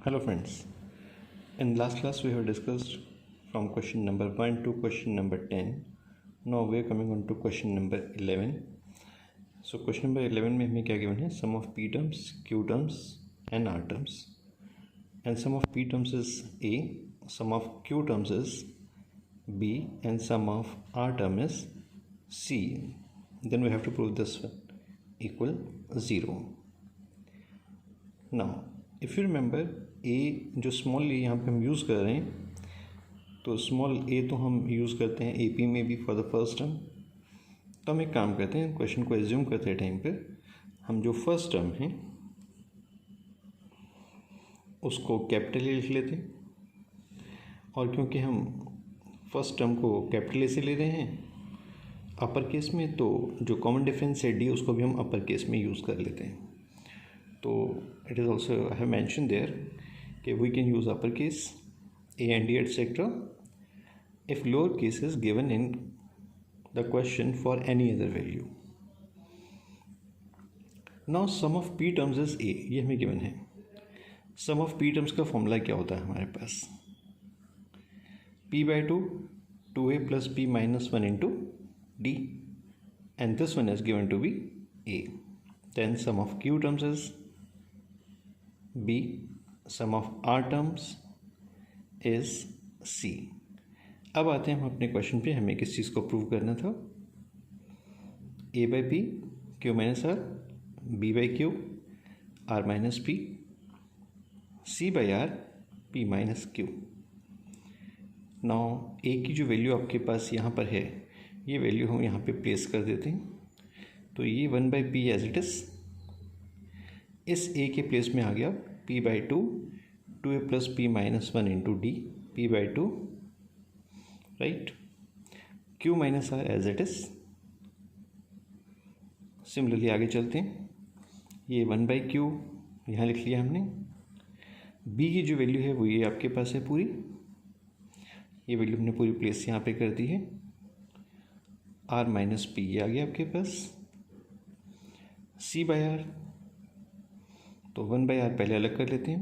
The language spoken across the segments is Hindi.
Hello friends, in last class we have discussed from question number 1 to question number 10. Now we are coming on to question number 11. So question number 11 में हमें क्या given है? Sum of p terms, q terms and r terms. And sum of p terms is a, sum of q terms is b and sum of r term is c. Then we have to prove this one equal 0. Now if you remember a जो स्मॉल ए यहाँ पे हम यूज़ कर रहे हैं, तो स्मॉल ए तो हम यूज़ करते हैं ए पी में भी फॉर द फर्स्ट टर्म. तो हम एक काम करते हैं, क्वेश्चन को एज्यूम करते हैं टाइम पर हम जो फर्स्ट टर्म है उसको कैपिटल ए लिख लेते हैं. और क्योंकि हम फर्स्ट टर्म को कैपिटल ए से ले रहे हैं अपर केस में, तो जो कॉमन डिफरेंस है डी उसको भी हम अपर केस में यूज़ कर लेते हैं. तो it is also I have mentioned there that we can use uppercase A and D etc. if lower case is given in the question for any other value. Now sum of p terms is A, ये हमें given है. sum of p terms का फॉर्मूला क्या होता है हमारे पास? p by 2 2a plus p minus 1 into D, and this one is given to be A. Then sum of q terms is B, sum of r terms is C. अब आते हैं हम अपने क्वेश्चन पे, हमें किस चीज़ को प्रूव करना था. A by P, Q minus R, B by Q, R minus P, C by R, P minus Q. Now A की जो वैल्यू आपके पास यहाँ पर है, ये वैल्यू हम यहाँ पे प्लेस कर देते हैं. तो ये 1 by P as it is इस A के प्लेस में आ गया P by 2 2a plus P minus 1 into D, P by 2, right? Q minus R as it is. Similarly आगे चलते हैं, ये 1 by Q यहाँ लिख लिया हमने. B की जो वैल्यू है वो ये आपके पास है पूरी, ये वैल्यू हमने पूरी प्लेस यहाँ पे कर दी है. R minus P ये आ गया आपके पास. C by R, तो 1 by R पहले अलग कर लेते हैं.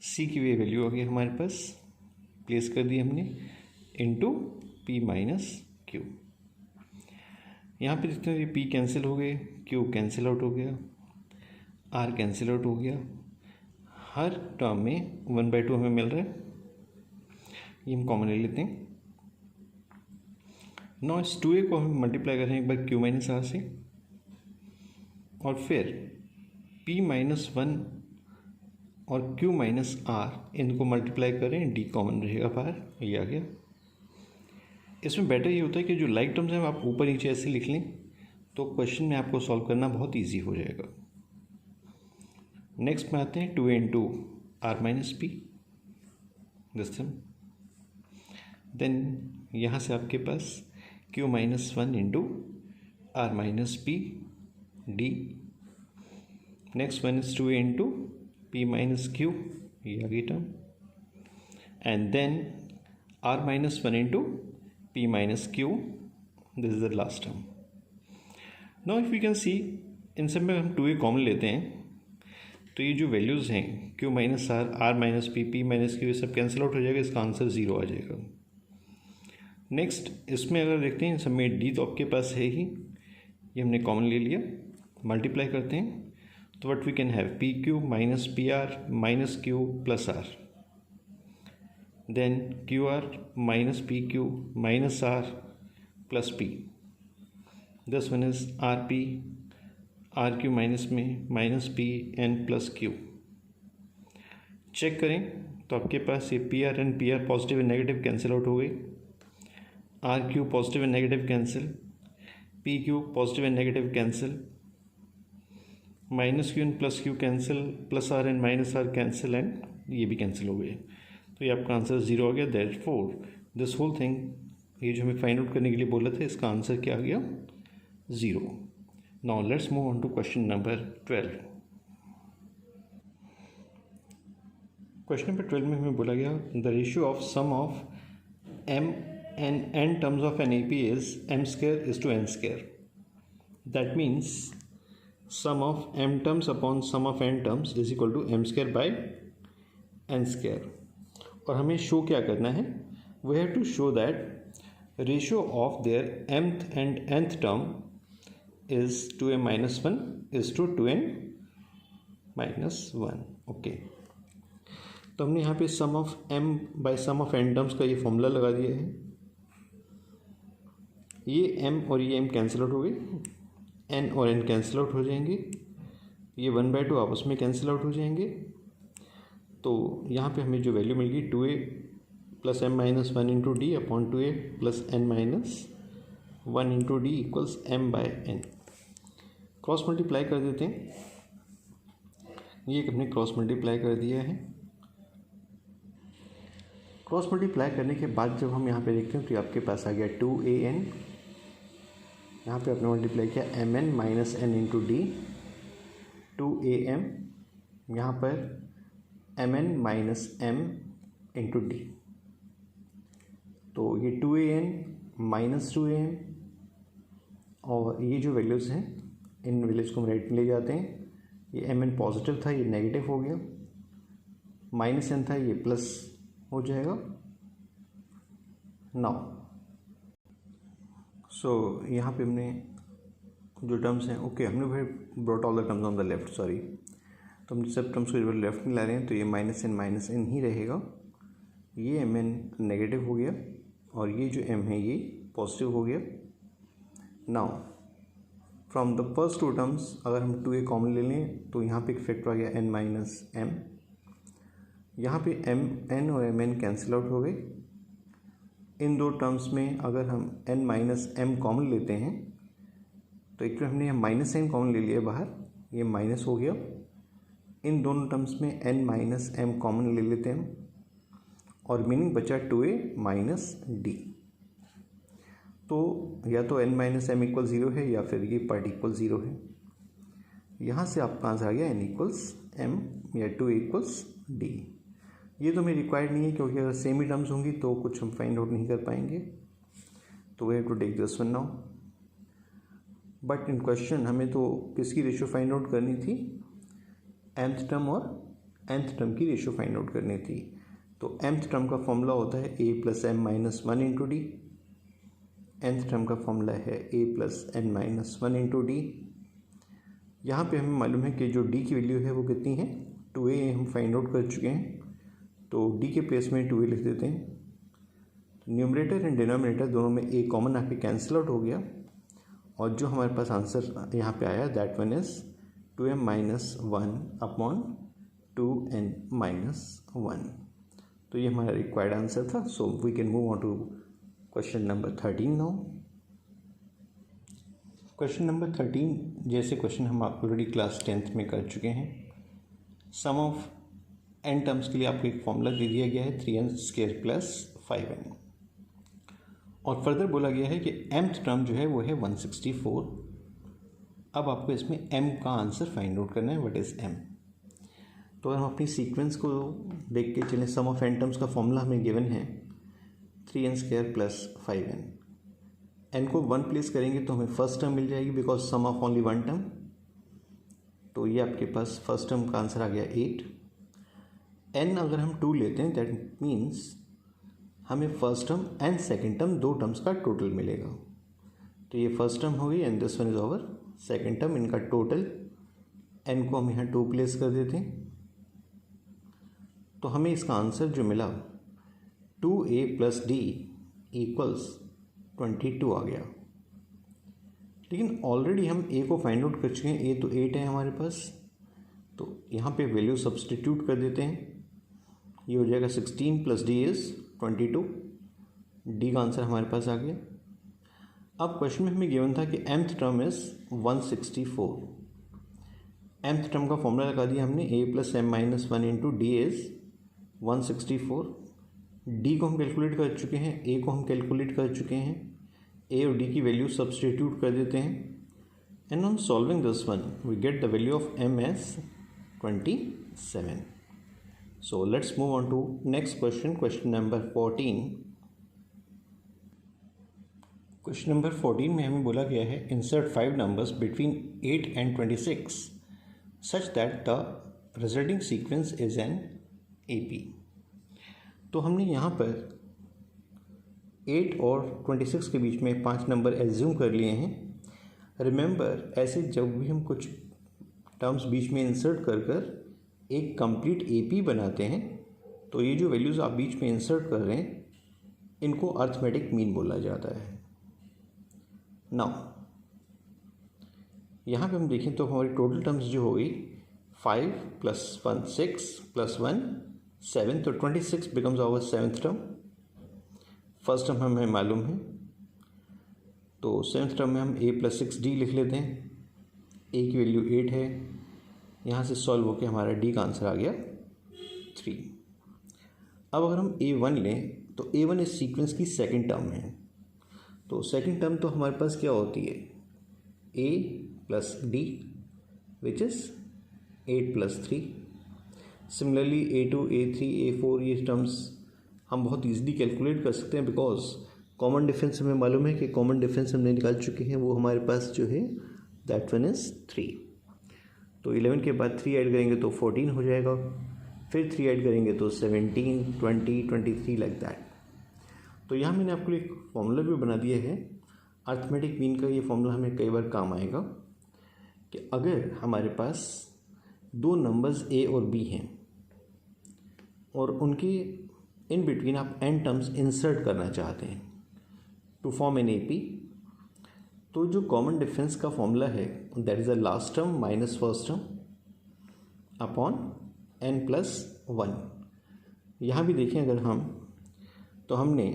C की वे वैल्यू आ गई हमारे पास, प्लेस कर दी हमने इनटू P माइनस Q. यहाँ पे जितने भी P कैंसिल हो गए, Q कैंसिल आउट हो गया, R कैंसिल आउट हो गया. हर टर्म में 1 by 2 हमें मिल रहा है, ये हम कॉमन ले लेते हैं. नौ इस 2a को हम मल्टीप्लाई कर रहे हैं एक बार Q माइनस R से, और फिर P माइनस 1 और Q माइनस R इनको मल्टीप्लाई करें, D कॉमन रहेगा बाहर, ये आ गया. इसमें बेटर ये होता है कि जो लाइक टर्म्स हैं आप ऊपर नीचे ऐसे लिख लें, तो क्वेश्चन में आपको सॉल्व करना बहुत इजी हो जाएगा. नेक्स्ट में आते हैं 2a into R minus P this term. Then यहाँ से आपके पास Q minus 1 into R minus P D. Next one is 2a into P minus Q, ये आ गई टर्म. And then R minus 1 into P minus Q, this is the last term. Now if you can see, इन सब में हम 2a कॉमन लेते हैं, तो ये जो वैल्यूज़ हैं Q minus R, R minus P, P minus Q, ये सब कैंसिल आउट हो जाएगा, इसका आंसर 0 आ जाएगा. नेक्स्ट इसमें अगर देखते हैं, सब में D तो आपके पास है ही, ये हमने कॉमन ले लिया. मल्टीप्लाई करते हैं तो what we can have PQ minus PR minus Q plus R, then QR minus PQ minus R plus P. This one is RP, RQ minus में minus P N plus Q. Check करें तो आपके पास ये PR and PR positive and negative cancel out हो गई, RQ positive and negative cancel, PQ positive and negative cancel, minus Q N plus Q cancel, plus R and minus R cancel, and ये भी कैंसिल हो गए. तो ये आपका आंसर 0 आ गया. देयरफॉर दिस होल थिंग, ये जो हमें फाइंड आउट करने के लिए बोला था, इसका आंसर क्या आ गया? 0. Now let's move on to question number 12. Question number 12 में हमें बोला गया the ratio of sum of m and n terms of an AP is m square is to n square. That means sum of m terms upon sum of n terms is equal to m square by n square. और हमें शो क्या करना है, we have to show that ratio of their mth and nth term is 2m-1 इज टू 2n-1। ओके, तो हमने यहाँ पे sum of m by sum of n terms का ये फॉर्मूला लगा दिया है। ये m और ये m कैंसिल आउट हो गए, n और n कैंसिल आउट हो जाएंगे, ये 1/2 आपस में कैंसिल आउट हो जाएंगे। तो यहाँ पे हमें जो वैल्यू मिल गई 2a plus m-1 into d upon 2a plus n-1 into d equals m by n। Cross multiply कर देते हैं, ये हमने क्रॉस मल्टीप्लाई कर दिया है। क्रॉस मल्टीप्लाई करने के बाद जब हम यहाँ पे देखते हैं तो आपके पास आ गया 2an, यहाँ पे आपने मल्टीप्लाई किया mn-n इंटू डी, 2am यहाँ पर mn-m इंटू डी। तो ये 2an माइनस 2am, और ये जो वैल्यूज़ हैं इन वैल्यूज़ को हम राइट में ले जाते हैं। ये mn पॉजिटिव था, ये नेगेटिव हो गया, माइनस n था, ये प्लस हो जाएगा। नाउ सो यहाँ पे हमने जो टर्म्स हैं, ओके हमने फिर brought all the terms on the left, sorry, तो हम सब टर्म्स को जब लेफ्ट में ला रहे हैं तो ये माइनस n ही रहेगा, ये mn नेगेटिव हो गया और ये जो m है ये पॉजिटिव हो गया। Now from the first two terms अगर हम 2a कॉमन ले लें तो यहाँ पे एक फैक्टर आ गया n-m, यहाँ पे n और mn कैंसिल आउट हो गए। इन दो टर्म्स में अगर हम n-m कॉमन लेते हैं तो एक तो हमने यहाँ -n कॉमन ले लिया बाहर, ये माइनस हो गया। इन दोनों टर्म्स में n-m कॉमन ले लेते हैं हम, और मीनिंग बचा 2a माइनस d। तो या तो n-m इक्वल 0 है या फिर ये पार्ट इक्वल 0 है। यहाँ से आपका आंसर आ गया n इक्वल्स m या 2a इक्वल्स d। ये तो मेरी रिक्वायर्ड नहीं है क्योंकि अगर सेम ही टर्म्स होंगी तो कुछ हम फाइंड आउट नहीं कर पाएंगे, तो we have to take this one now. But in question हमें तो किसकी रेशियो फाइंड आउट करनी थी, nth टर्म और nth टर्म की रेशियो फाइंड आउट करनी थी। तो nth टर्म का फॉर्मूला होता है a plus m-1 into D, nth term का फॉर्मूला है a plus n-1 into D. यहाँ पे हमें मालूम है कि जो d की वैल्यू है वो कितनी है, 2a हम फाइंड आउट कर चुके हैं, तो d के प्लेस में 2a लिख देते हैं। तो न्यूमरेटर एंड डिनोमिनेटर दोनों में a कॉमन आके कैंसिल आउट हो गया, और जो हमारे पास आंसर यहाँ पे आया that one is 2m-1 upon 2n-1। तो ये हमारा रिक्वायर्ड आंसर था। So we can move on to question number 13 now. Question number 13 जैसे क्वेश्चन हम ऑलरेडी क्लास 10th में कर चुके हैं। सम ऑफ n टर्म्स के लिए आपको एक फॉर्मूला दे दिया गया है 3n² प्लस 5n, और फर्दर बोला गया है कि mth टर्म जो है वो है 164। अब आपको इसमें m का आंसर फाइंड आउट करना है, व्हाट इज़ m। तो हम अपनी सीक्वेंस को देख के चलें, सम ऑफ n टर्म्स का फॉर्मूला हमें गिवन है 3n² प्लस 5n। n को 1 प्लेस करेंगे तो हमें फर्स्ट टर्म मिल जाएगी because sum of only one term, तो ये आपके पास फर्स्ट टर्म का आंसर आ गया 8। n अगर हम 2 लेते हैं दैट मीन्स हमें first term and second term दो टर्म्स का टोटल मिलेगा। तो ये फर्स्ट टर्म हो गई and this one is over second term, इनका टोटल n को हम यहाँ 2 प्लेस कर देते हैं, तो हमें इसका आंसर जो मिला 2a प्लस d इक्वल्स 22 आ गया। लेकिन ऑलरेडी हम a को फाइंड आउट कर चुके हैं, a तो 8 है हमारे पास, तो यहाँ पे वैल्यू सब्सटीट्यूट कर देते हैं। ये हो जाएगा 16 प्लस d इज़ 22, d का आंसर हमारे पास आ गया। अब क्वेश्चन में हमें गिवन था कि mth term is 164। mth term का फॉर्मूला लगा दिया हमने, a plus m-1 into D is 164। d को हम कैलकुलेट कर चुके हैं, a को हम कैलकुलेट कर चुके हैं, a और d की वैल्यू सब्सटीट्यूट कर देते हैं, and on solving this one we get the value of m as 27। So let's move on to next question, question number 14। Question number 14 में हमें बोला गया है insert 5 numbers between 8 and 26 such that the resulting sequence is an AP। तो हमने यहाँ पर 8 और 26 के बीच में 5 नंबर एज्यूम कर लिए हैं। रिमेंबर, ऐसे जब भी हम कुछ टर्म्स बीच में इंसर्ट कर कर एक कंप्लीट AP बनाते हैं तो ये जो वैल्यूज़ आप बीच में इंसर्ट कर रहे हैं इनको अर्थमेटिक मीन बोला जाता है। नाउ यहाँ पे हम देखें तो हमारी टोटल टर्म्स जो हो गई 5 + 1 6 + 1 7, तो 26 becomes our 7th term. First term हमें मालूम है, तो 7th टर्म में हम a + 6d लिख लेते हैं। a की वैल्यू 8 है, यहाँ से सॉल्व होकर हमारा d का आंसर आ गया 3। अब अगर हम a1 लें तो a1 इस सीक्वेंस की सेकंड टर्म है। तो सेकंड टर्म तो हमारे पास क्या होती है, a + d which is 8 + 3। Similarly a2, a3, a4 ये टर्म्स हम बहुत ईजिली कैलकुलेट कर सकते हैं, बिकॉज कॉमन डिफरेंस हमें मालूम है कि कॉमन डिफरेंस हमने निकाल चुके हैं, वो हमारे पास जो है दैट वन इज़ 3। तो 11 के बाद 3 ऐड करेंगे तो 14 हो जाएगा, फिर 3 ऐड करेंगे तो 17, 20, 23 लाइक दैट। तो यहाँ मैंने आपको एक फॉर्मूला भी बना दिया है अर्थमेटिक मीन का। ये फॉर्मूला हमें कई बार काम आएगा कि अगर हमारे पास दो नंबर्स a और b हैं और उनके इन बिटवीन आप n टर्म्स इंसर्ट करना चाहते हैं टू फॉर्म एन AP, तो जो कॉमन डिफरेंस का फॉर्मूला है that is the last term minus first term upon n + 1। यहाँ भी देखें अगर हम, तो हमने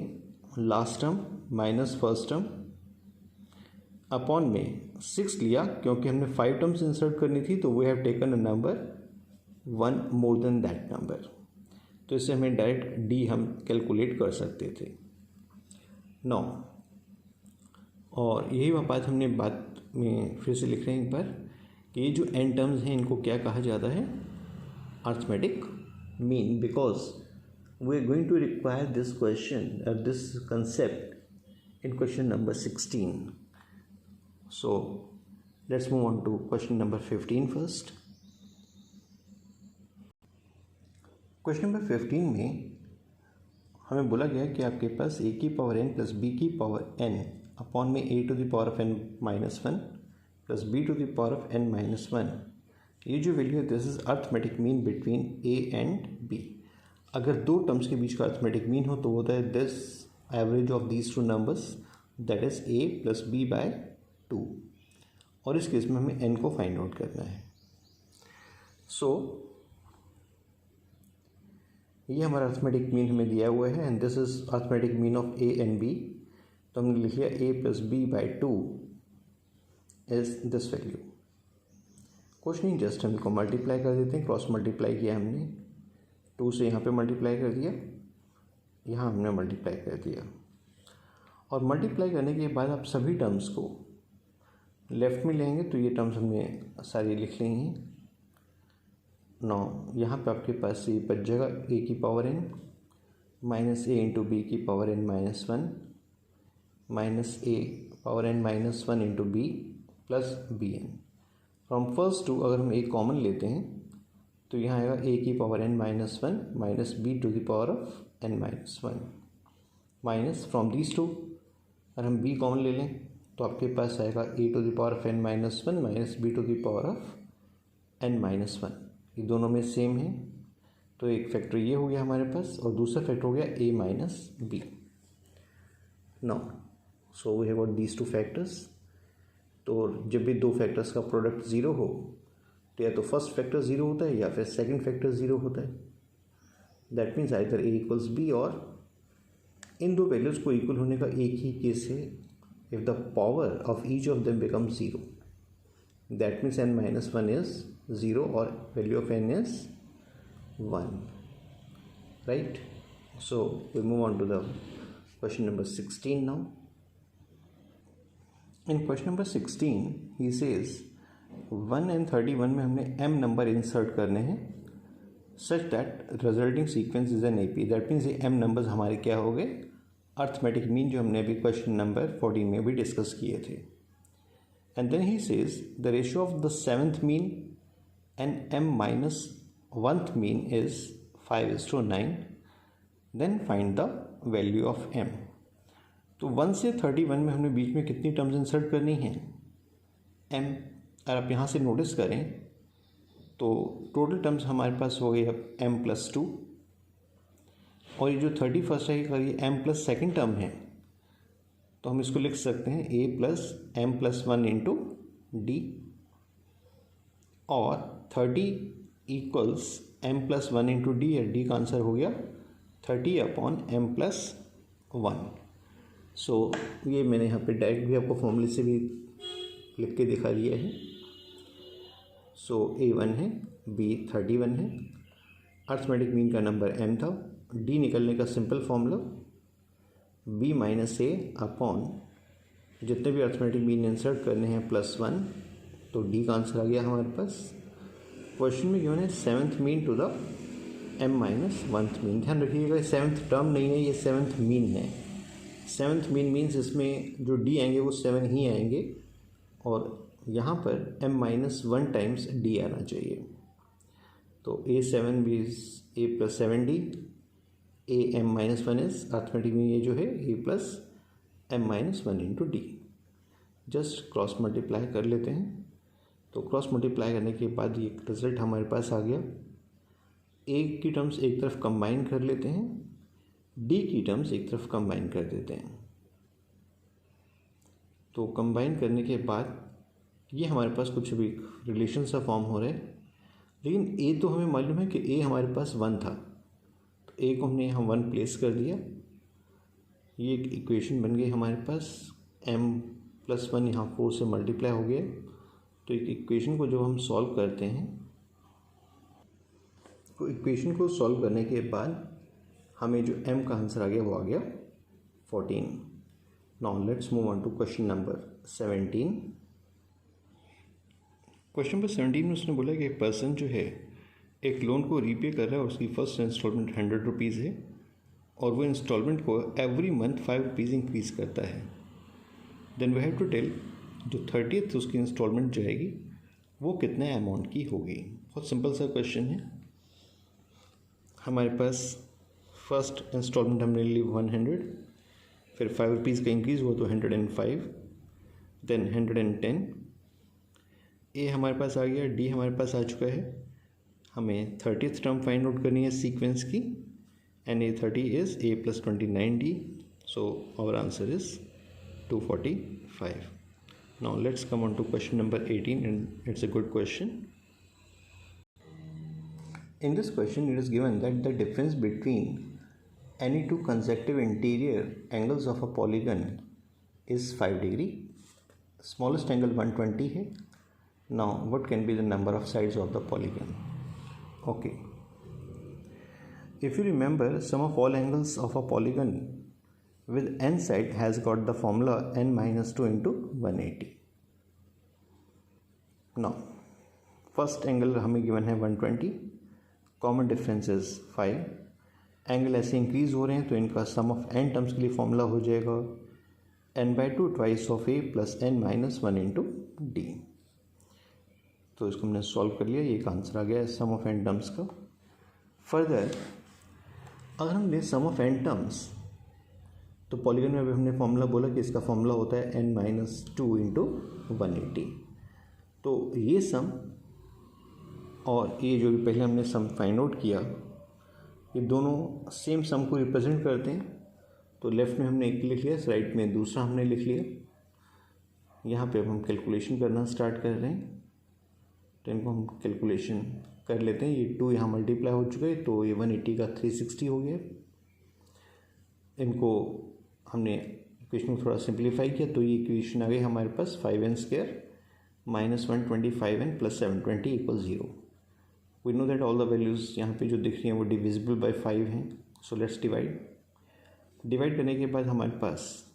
last term minus first term upon में 6 लिया, क्योंकि हमने 5 टर्म्स इंसर्ट करनी थी, तो we have taken a number 1 more than that number. तो इससे हमें डायरेक्ट d हम कैलकुलेट कर सकते थे। नौ, और यही बात हमने बात में फिर से लिख रहे हैं एक बार कि ये जो n टर्म्स हैं इनको क्या कहा जाता है, arithmetic mean, because we are going to require this question और this concept in question number 16. So let's move on to question number 15 first. Question number 15 में हमें बोला गया कि आपके पास a की पावर n + b की पावर n अपॉन में a to the power of n - 1 plus b to the power of n - 1, ये जो वैल्यू है this is arithmetic mean between a and b। अगर दो टर्म्स के बीच का अर्थमेटिक मीन हो तो होता है this average of these two numbers that is a + b/2, और इस केस में हमें n को फाइंड आउट करना है। सो ये हमारा अर्थमेटिक मीन हमें दिया हुआ है and this is arithmetic mean of a and b। तो हमने लिख लिया a + b/2 is this value. कुछ नहीं, जस्ट हम इनको मल्टीप्लाई कर देते हैं। क्रॉस मल्टीप्लाई किया हमने, 2 से यहाँ पे मल्टीप्लाई कर दिया, यहाँ हमने मल्टीप्लाई कर दिया, और मल्टीप्लाई करने के बाद आप सभी टर्म्स को लेफ्ट में लेंगे तो ये टर्म्स हमने सारी लिख लेंगे। नौ, यहाँ पे आपके पास ये बच जाएगा a की power n minus a into b की power n - 1 minus a power n - 1 into b plus bn। From first two अगर हम a कॉमन लेते हैं तो यहाँ आएगा a की power n - 1 minus b to the power of n - 1 minus from these two अगर हम b कॉमन ले लें तो आपके पास आएगा a to the power of n - 1 minus b to the power of n - 1। ये दोनों में सेम है, तो एक फैक्टर ये हो गया हमारे पास और दूसरा फैक्टर हो गया a minus b। Now so we have got these two factors. तो जब भी दो फैक्टर्स का प्रोडक्ट ज़ीरो हो तो या तो फर्स्ट फैक्टर ज़ीरो होता है या फिर सेकंड फैक्टर ज़ीरो होता है। That means either a = b, और इन दो वैल्यूज़ को इक्वल होने का एक ही केस है, if the power of each of them become zero, that means n - 1 is 0 और value of n is 1, right. So we move on to the question number 16 now. In question number 16 he says 1 and 31 में हमने m नंबर इंसर्ट करने हैं such that resulting sequence is an AP। That means ये m नंबर्स हमारे क्या हो गए, अर्थमेटिक मीन, जो हमने अभी क्वेश्चन नंबर 14 में भी डिस्कस किए थे। And then he says the ratio of the 7th mean and m - 1th mean is 5:9, then find the value of m। तो 1 से 31 में हमने बीच में कितनी टर्म्स इंसर्ट करनी है, m। अगर आप यहाँ से नोटिस करें तो टोटल टर्म्स हमारे पास हो गई अब m+2, और ये जो 31 है अगर ये m+2 टर्म है तो हम इसको लिख सकते हैं a+m+1 इंटू डी, और 30 = m+1 इंटू डी, या डी का आंसर हो गया 30/m+1। सो ये मैंने यहाँ पे डायरेक्ट भी आपको फॉर्मूले से भी लिख के दिखा दिया है। सो a1 है, b 31 है, अर्थमेटिक मीन का नंबर m था, d निकलने का simple formula b - a upon जितने भी अर्थमेटिक मीन इंसर्ट करने हैं +1, तो d का आंसर आ गया हमारे पास। क्वेश्चन में गिवन है 7th mean to the m-1th mean. ध्यान रखिएगा 7th टर्म नहीं है, ये 7th मीन है। 7th मीन मीन्स इसमें जो d आएंगे वो 7 ही आएंगे, और यहाँ पर m-1 टाइम्स d आना चाहिए। तो a7 भी a+7d, am-1 is arithmetic mean ये जो है a+m-1 into D. Just cross multiply कर लेते हैं। तो क्रॉस मल्टीप्लाई करने के बाद ये रिजल्ट हमारे पास आ गया। a की टर्म्स एक तरफ कंबाइन कर लेते हैं, d की टर्म्स एक तरफ कंबाइन कर देते हैं। तो कंबाइन करने के बाद ये हमारे पास कुछ भी रिलेशन सा फॉर्म हो रहा है, लेकिन a तो हमें मालूम है कि a हमारे पास 1 था, तो a को हमने यहाँ 1 प्लेस कर दिया। ये एक इक्वेशन बन गई हमारे पास, m+1 यहाँ 4 से मल्टीप्लाई हो गया। तो एक इक्वेशन को जब हम सॉल्व करते हैं, तो इक्वेशन को सॉल्व करने के बाद हमें जो m का आंसर आ गया वो आ गया 14। Now let's move on to question number 17। Question number 17 में उसने बोला कि एक पर्सन जो है एक लोन को रीपे कर रहा है, उसकी फर्स्ट इंस्टॉलमेंट 100 रुपीज़ है, और वो इंस्टॉलमेंट को एवरी मंथ 5 रुपीज़ इंक्रीज़ करता है। Then we have to tell जो 30th उसकी इंस्टॉलमेंट जो आएगी वो कितने अमाउंट की होगी। बहुत सिंपल सा क्वेश्चन है। हमारे पास फर्स्ट इंस्टॉलमेंट हमने ली 100, फिर 5 रुपीज़ का इंक्रीज़ हुआ तो 105, देन 110। ए हमारे पास आ गया, डी हमारे पास आ चुका है। हमें 30th टर्म फाइंड आउट करनी है सीक्वेंस की, and a 30 is a+29d, so our answer is 245। Now let's come on to question number 18, and it's a good question. In this question it is given that the difference between any two consecutive interior angles of a polygon is 5 degree. Smallest angle 120 है. Now what can be the number of sides of the polygon? Okay. If you remember, sum of all angles of a polygon with n side has got the formula n-2 into 180. Now first angle हमें given है 120, common difference is 5. एंगल ऐसे इंक्रीज हो रहे हैं तो इनका सम ऑफ n टर्म्स के लिए फॉर्मूला हो जाएगा n/2 twice of a plus n-1 into D. तो इसको हमने सॉल्व कर लिया, ये एक आंसर आ गया है सम ऑफ n टर्म्स का। फर्दर अगर हम ले सम ऑफ n टर्म्स, तो पॉलीगन में अभी हमने फॉर्मूला बोला कि इसका फॉर्मूला होता है n-2 इंटू 180। तो ये सम और ये जो पहले हमने सम फाइंड आउट किया, ये दोनों सेम सम को रिप्रेजेंट करते हैं। तो लेफ़्ट में हमने एक लिख लिया, राइट में दूसरा हमने लिख लिया। यहाँ पे अब हम कैलकुलेशन करना स्टार्ट कर रहे हैं, तो इनको हम कैलकुलेशन कर लेते हैं। ये 2 यहाँ मल्टीप्लाई हो चुका है, तो ये 180 का 360 हो गया। इनको हमने इक्वेशन को थोड़ा सिंप्लीफाई किया, तो ये इक्वेशन आ गई हमारे पास 5n² minus 125n plus 720 equal 0। We know that all the values यहाँ पे जो दिख रही हैं वो डिविजिबल बाय 5 हैं। सो लेट्स डिवाइड करने के बाद हमारे पास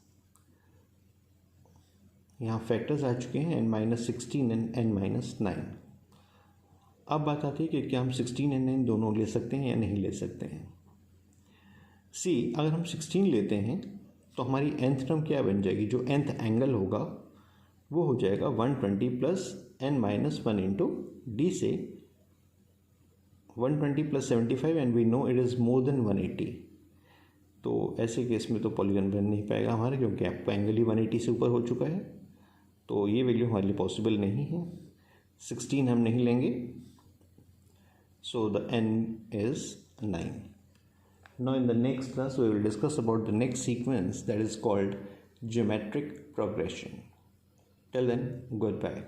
यहाँ फैक्टर्स आ चुके हैं n-16 एंड n-9। अब बात आती है कि क्या हम 16 और 9 दोनों ले सकते हैं या नहीं ले सकते हैं। सी अगर हम 16 लेते हैं तो हमारी nth टर्म क्या बन जाएगी, जो nth एंगल होगा वो हो जाएगा 120 प्लस n-1 इंटू डी से 120 + 75 and we know it is more than 180, तो ऐसे केस में तो पॉलीगन बन नहीं पाएगा हमारा, क्योंकि आपका एंगल ही 180 से ऊपर हो चुका है, तो ये वैल्यू हमारे लिए पॉसिबल नहीं है। 16 हम नहीं लेंगे, so the n is 9. Now in the next class we will discuss about the next sequence, that is called geometric progression. Till then, goodbye.